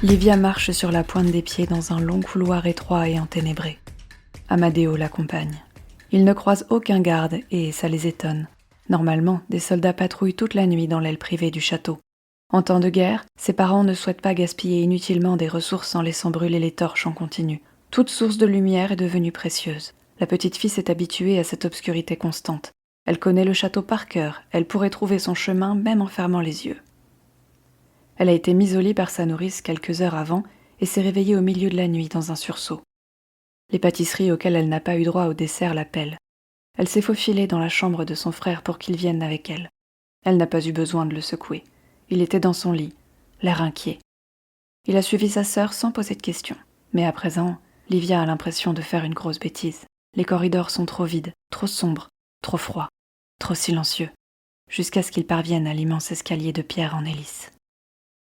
Livia marche sur la pointe des pieds dans un long couloir étroit et enténébré. Amadeo l'accompagne. Ils ne croisent aucun garde et ça les étonne. Normalement, des soldats patrouillent toute la nuit dans l'aile privée du château. En temps de guerre, ses parents ne souhaitent pas gaspiller inutilement des ressources en laissant brûler les torches en continu. Toute source de lumière est devenue précieuse. La petite fille s'est habituée à cette obscurité constante. Elle connaît le château par cœur, elle pourrait trouver son chemin même en fermant les yeux. Elle a été mise au lit par sa nourrice quelques heures avant et s'est réveillée au milieu de la nuit dans un sursaut. Les pâtisseries auxquelles elle n'a pas eu droit au dessert l'appellent. Elle s'est faufilée dans la chambre de son frère pour qu'il vienne avec elle. Elle n'a pas eu besoin de le secouer. Il était dans son lit, l'air inquiet. Il a suivi sa sœur sans poser de questions. Mais à présent, Livia a l'impression de faire une grosse bêtise. Les corridors sont trop vides, trop sombres, trop froids, trop silencieux, jusqu'à ce qu'ils parviennent à l'immense escalier de pierre en hélice.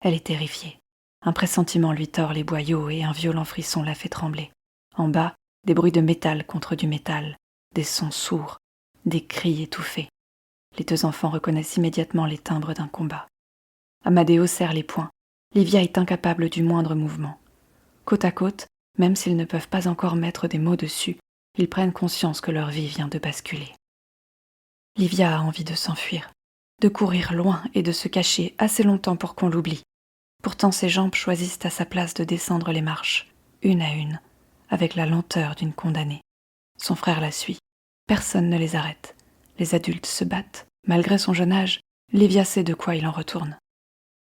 Elle est terrifiée. Un pressentiment lui tord les boyaux et un violent frisson la fait trembler. En bas, des bruits de métal contre du métal, des sons sourds, des cris étouffés. Les deux enfants reconnaissent immédiatement les timbres d'un combat. Amadeo serre les poings. Livia est incapable du moindre mouvement. Côte à côte, même s'ils ne peuvent pas encore mettre des mots dessus, ils prennent conscience que leur vie vient de basculer. Livia a envie de s'enfuir, de courir loin et de se cacher assez longtemps pour qu'on l'oublie. Pourtant ses jambes choisissent à sa place de descendre les marches, une à une, avec la lenteur d'une condamnée. Son frère la suit. Personne ne les arrête. Les adultes se battent. Malgré son jeune âge, Livia sait de quoi il en retourne.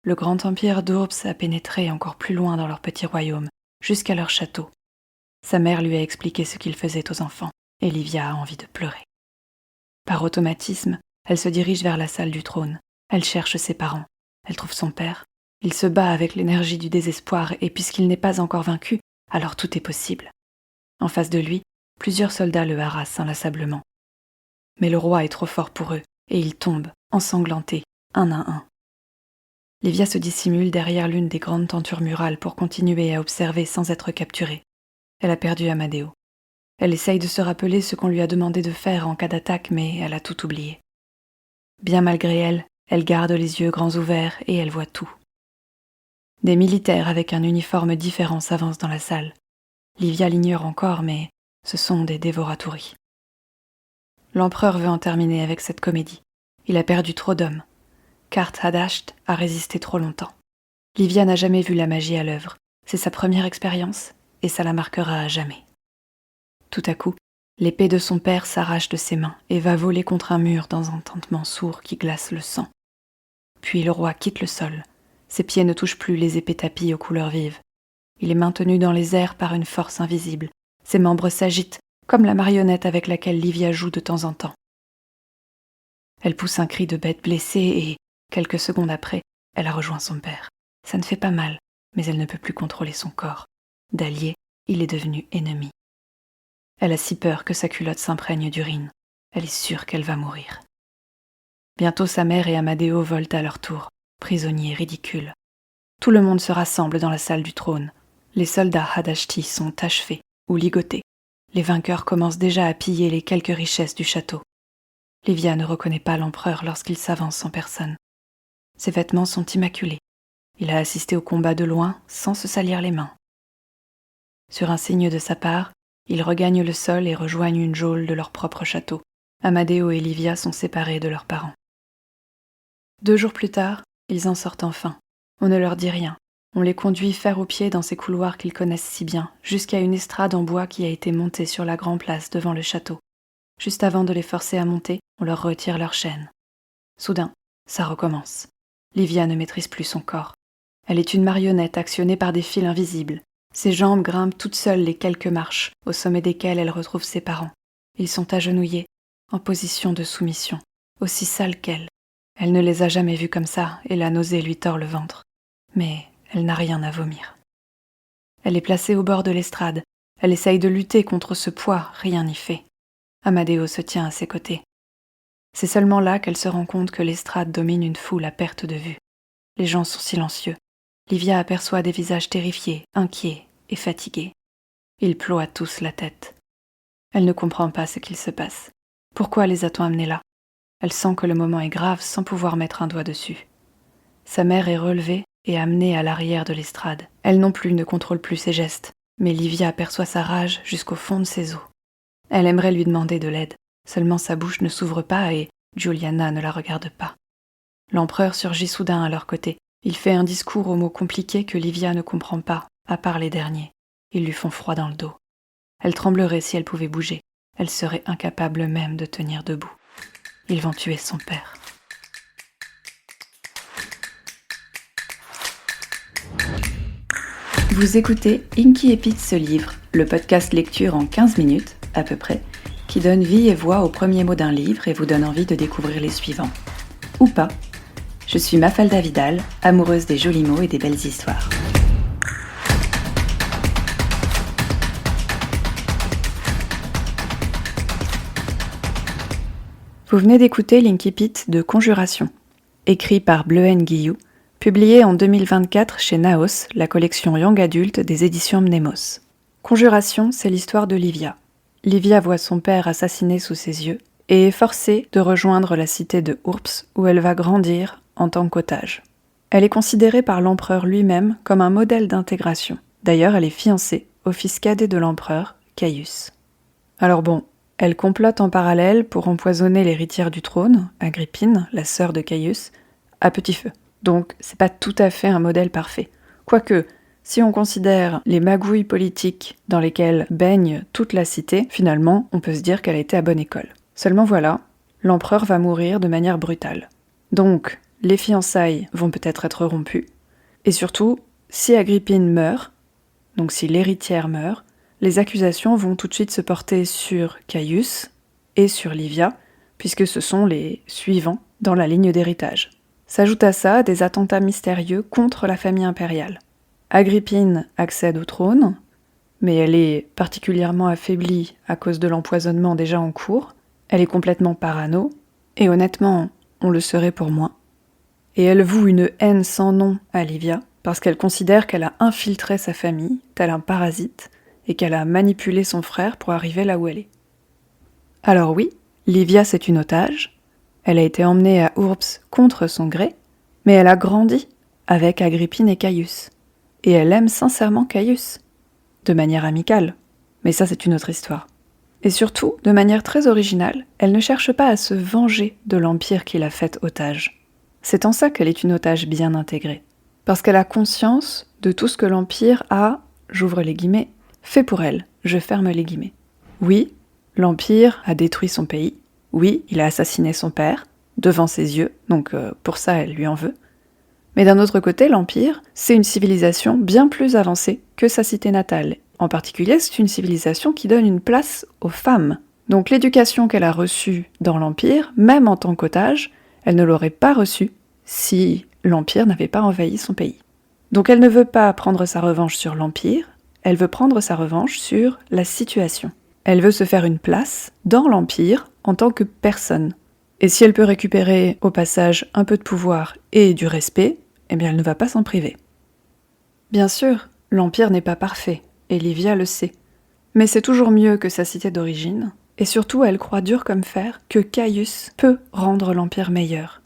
Le grand empire d'Urbs a pénétré encore plus loin dans leur petit royaume, jusqu'à leur château. Sa mère lui a expliqué ce qu'il faisait aux enfants, et Livia a envie de pleurer. Par automatisme, elle se dirige vers la salle du trône. Elle cherche ses parents. Elle trouve son père. Il se bat avec l'énergie du désespoir, et puisqu'il n'est pas encore vaincu, alors tout est possible. En face de lui, plusieurs soldats le harassent inlassablement. Mais le roi est trop fort pour eux, et ils tombent, ensanglantés, un à un. Livia se dissimule derrière l'une des grandes tentures murales pour continuer à observer sans être capturée. Elle a perdu Amadeo. Elle essaye de se rappeler ce qu'on lui a demandé de faire en cas d'attaque, mais elle a tout oublié. Bien malgré elle, elle garde les yeux grands ouverts et elle voit tout. Des militaires avec un uniforme différent s'avancent dans la salle. Livia l'ignore encore, mais ce sont des dévoratouris. L'empereur veut en terminer avec cette comédie. Il a perdu trop d'hommes. Kart Hadasht a résisté trop longtemps. Livia n'a jamais vu la magie à l'œuvre. C'est sa première expérience, et ça la marquera à jamais. Tout à coup, l'épée de son père s'arrache de ses mains et va voler contre un mur dans un tintement sourd qui glace le sang. Puis le roi quitte le sol. Ses pieds ne touchent plus les épais tapis aux couleurs vives. Il est maintenu dans les airs par une force invisible. Ses membres s'agitent, comme la marionnette avec laquelle Livia joue de temps en temps. Elle pousse un cri de bête blessée et, quelques secondes après, elle a rejoint son père. Ça ne fait pas mal, mais elle ne peut plus contrôler son corps. D'allié, il est devenu ennemi. Elle a si peur que sa culotte s'imprègne d'urine. Elle est sûre qu'elle va mourir. Bientôt sa mère et Amadeo volent à leur tour, prisonniers ridicules. Tout le monde se rassemble dans la salle du trône. Les soldats Hadashti sont achevés ou ligotés. Les vainqueurs commencent déjà à piller les quelques richesses du château. Livia ne reconnaît pas l'empereur lorsqu'il s'avance en personne. Ses vêtements sont immaculés. Il a assisté au combat de loin sans se salir les mains. Sur un signe de sa part, ils regagnent le sol et rejoignent une geôle de leur propre château. Amadeo et Livia sont séparés de leurs parents. 2 jours plus tard, ils en sortent enfin. On ne leur dit rien. On les conduit fer aux pieds dans ces couloirs qu'ils connaissent si bien, jusqu'à une estrade en bois qui a été montée sur la grande place devant le château. Juste avant de les forcer à monter, on leur retire leurs chaînes. Soudain, ça recommence. Livia ne maîtrise plus son corps. Elle est une marionnette actionnée par des fils invisibles. Ses jambes grimpent toutes seules les quelques marches, au sommet desquelles elle retrouve ses parents. Ils sont agenouillés, en position de soumission, aussi sales qu'elle. Elle ne les a jamais vus comme ça, et la nausée lui tord le ventre. Mais elle n'a rien à vomir. Elle est placée au bord de l'estrade. Elle essaye de lutter contre ce poids, rien n'y fait. Amadeo se tient à ses côtés. C'est seulement là qu'elle se rend compte que l'estrade domine une foule à perte de vue. Les gens sont silencieux. Livia aperçoit des visages terrifiés, inquiets et fatigués. Ils ploient tous la tête. Elle ne comprend pas ce qu'il se passe. Pourquoi les a-t-on amenés là? Elle sent que le moment est grave sans pouvoir mettre un doigt dessus. Sa mère est relevée et amenée à l'arrière de l'estrade. Elle non plus ne contrôle plus ses gestes, mais Livia perçoit sa rage jusqu'au fond de ses os. Elle aimerait lui demander de l'aide, seulement sa bouche ne s'ouvre pas et Juliana ne la regarde pas. L'empereur surgit soudain à leur côté. Il fait un discours aux mots compliqués que Livia ne comprend pas, à part les derniers. Ils lui font froid dans le dos. Elle tremblerait si elle pouvait bouger. Elle serait incapable même de tenir debout. Ils vont tuer son père. Vous écoutez Inky et Pete se livre, le podcast lecture en 15 minutes, à peu près, qui donne vie et voix aux premiers mots d'un livre et vous donne envie de découvrir les suivants. Ou pas. Je suis Mafalda Vidal, amoureuse des jolis mots et des belles histoires. Vous venez d'écouter l'Incipit de Conjuration, écrit par Bleuen Guillou, publié en 2024 chez Naos, la collection Young Adult des éditions Mnemos. Conjuration, c'est l'histoire de Livia. Livia voit son père assassiné sous ses yeux et est forcée de rejoindre la cité de Urps où elle va grandir en tant qu'otage. Elle est considérée par l'empereur lui-même comme un modèle d'intégration. D'ailleurs, elle est fiancée au fils cadet de l'empereur, Caius. Alors bon, elle complote en parallèle pour empoisonner l'héritière du trône, Agrippine, la sœur de Caius, à petit feu. Donc, c'est pas tout à fait un modèle parfait. Quoique, si on considère les magouilles politiques dans lesquelles baigne toute la cité, finalement, on peut se dire qu'elle a été à bonne école. Seulement voilà, l'empereur va mourir de manière brutale. Donc, les fiançailles vont peut-être être rompues. Et surtout, si Agrippine meurt, donc si l'héritière meurt, les accusations vont tout de suite se porter sur Caius et sur Livia, puisque ce sont les suivants dans la ligne d'héritage. S'ajoutent à ça des attentats mystérieux contre la famille impériale. Agrippine accède au trône, mais elle est particulièrement affaiblie à cause de l'empoisonnement déjà en cours. Elle est complètement parano, et honnêtement, on le serait pour moi. Et elle voue une haine sans nom à Livia, parce qu'elle considère qu'elle a infiltré sa famille, tel un parasite, et qu'elle a manipulé son frère pour arriver là où elle est. Alors oui, Livia c'est une otage, elle a été emmenée à Urps contre son gré, mais elle a grandi avec Agrippine et Caius. Et elle aime sincèrement Caius, de manière amicale, mais ça c'est une autre histoire. Et surtout, de manière très originale, elle ne cherche pas à se venger de l'empire qui l'a faite otage. C'est en ça qu'elle est une otage bien intégrée, parce qu'elle a conscience de tout ce que l'empire a, j'ouvre les guillemets, fait pour elle, je ferme les guillemets. Oui, l'empire a détruit son pays, oui, il a assassiné son père, devant ses yeux, donc pour ça elle lui en veut. Mais d'un autre côté, l'Empire, c'est une civilisation bien plus avancée que sa cité natale. En particulier, c'est une civilisation qui donne une place aux femmes. Donc l'éducation qu'elle a reçue dans l'Empire, même en tant qu'otage, elle ne l'aurait pas reçue si l'Empire n'avait pas envahi son pays. Donc elle ne veut pas prendre sa revanche sur l'Empire, elle veut prendre sa revanche sur la situation. Elle veut se faire une place dans l'Empire en tant que personne. Et si elle peut récupérer au passage un peu de pouvoir et du respect, eh bien elle ne va pas s'en priver. Bien sûr, l'Empire n'est pas parfait, et Livia le sait. Mais c'est toujours mieux que sa cité d'origine, et surtout elle croit dur comme fer que Caius peut rendre l'Empire meilleur.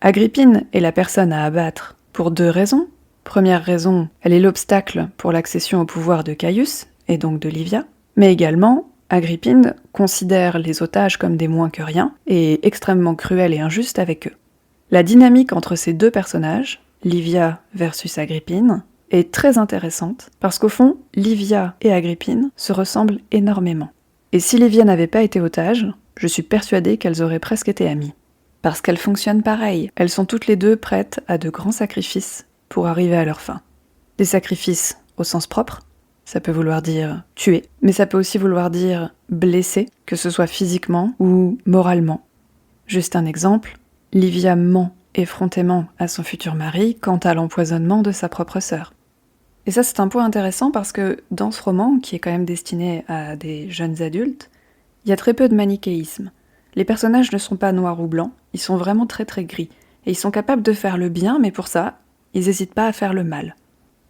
Agrippine est la personne à abattre pour 2 raisons. Première raison, elle est l'obstacle pour l'accession au pouvoir de Caius, et donc de Livia, mais également Agrippine considère les otages comme des moins que rien et est extrêmement cruelle et injuste avec eux. La dynamique entre ces 2 personnages, Livia versus Agrippine, est très intéressante parce qu'au fond, Livia et Agrippine se ressemblent énormément. Et si Livia n'avait pas été otage, je suis persuadée qu'elles auraient presque été amies. Parce qu'elles fonctionnent pareil, elles sont toutes les 2 prêtes à de grands sacrifices pour arriver à leur fin. Des sacrifices au sens propre, ça peut vouloir dire tuer, mais ça peut aussi vouloir dire blesser, que ce soit physiquement ou moralement. Juste un exemple, Livia ment effrontément à son futur mari quant à l'empoisonnement de sa propre sœur. Et ça c'est un point intéressant parce que dans ce roman, qui est quand même destiné à des jeunes adultes, il y a très peu de manichéisme. Les personnages ne sont pas noirs ou blancs, ils sont vraiment très très gris. Et ils sont capables de faire le bien, mais pour ça, ils n'hésitent pas à faire le mal.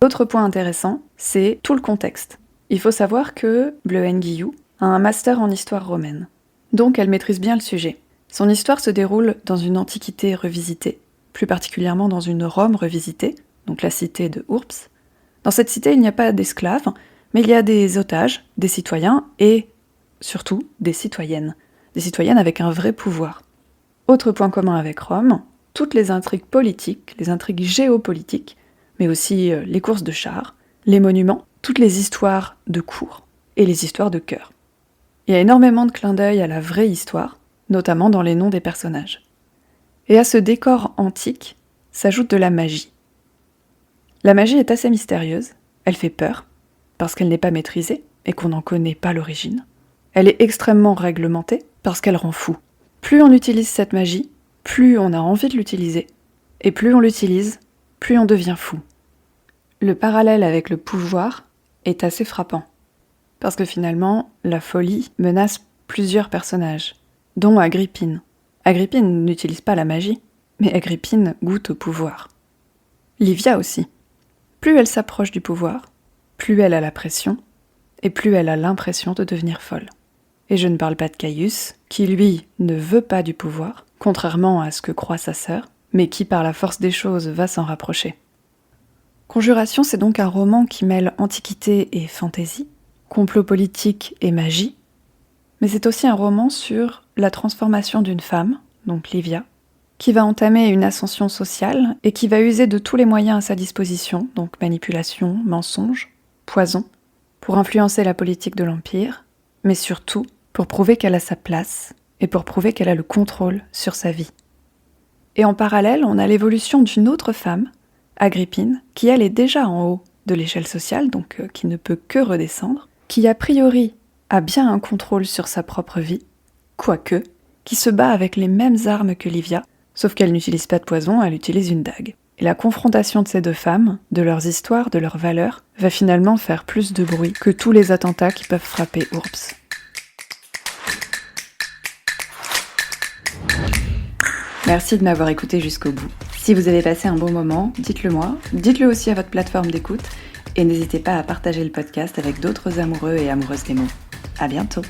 L'autre point intéressant, c'est tout le contexte. Il faut savoir que Bleuen Guillou a un master en histoire romaine. Donc elle maîtrise bien le sujet. Son histoire se déroule dans une antiquité revisitée, plus particulièrement dans une Rome revisitée, donc la cité de Urps. Dans cette cité, il n'y a pas d'esclaves, mais il y a des otages, des citoyens et, surtout, des citoyennes avec un vrai pouvoir. Autre point commun avec Rome, toutes les intrigues politiques, les intrigues géopolitiques, mais aussi les courses de chars, les monuments, toutes les histoires de cour et les histoires de cœur. Il y a énormément de clins d'œil à la vraie histoire, notamment dans les noms des personnages. Et à ce décor antique s'ajoute de la magie. La magie est assez mystérieuse, elle fait peur, parce qu'elle n'est pas maîtrisée et qu'on n'en connaît pas l'origine. Elle est extrêmement réglementée, parce qu'elle rend fou. Plus on utilise cette magie, plus on a envie de l'utiliser, et plus on l'utilise, plus on devient fou. Le parallèle avec le pouvoir est assez frappant, parce que finalement, la folie menace plusieurs personnages, dont Agrippine. Agrippine n'utilise pas la magie, mais Agrippine goûte au pouvoir. Livia aussi. Plus elle s'approche du pouvoir, plus elle a la pression, et plus elle a l'impression de devenir folle. Et je ne parle pas de Caius, qui lui ne veut pas du pouvoir, contrairement à ce que croit sa sœur, mais qui par la force des choses va s'en rapprocher. Conjuration, c'est donc un roman qui mêle antiquité et fantaisie, complot politique et magie, mais c'est aussi un roman sur la transformation d'une femme, donc Livia, qui va entamer une ascension sociale et qui va user de tous les moyens à sa disposition, donc manipulation, mensonge, poison, pour influencer la politique de l'Empire, mais surtout pour prouver qu'elle a sa place et pour prouver qu'elle a le contrôle sur sa vie. Et en parallèle, on a l'évolution d'une autre femme, Agrippine, qui elle est déjà en haut de l'échelle sociale, donc qui ne peut que redescendre, qui a priori a bien un contrôle sur sa propre vie, quoique, qui se bat avec les mêmes armes que Livia, sauf qu'elle n'utilise pas de poison, elle utilise une dague. Et la confrontation de ces deux femmes, de leurs histoires, de leurs valeurs, va finalement faire plus de bruit que tous les attentats qui peuvent frapper Urps. Merci de m'avoir écouté jusqu'au bout. Si vous avez passé un bon moment, dites-le moi, dites-le aussi à votre plateforme d'écoute, et n'hésitez pas à partager le podcast avec d'autres amoureux et amoureuses des mots. À bientôt!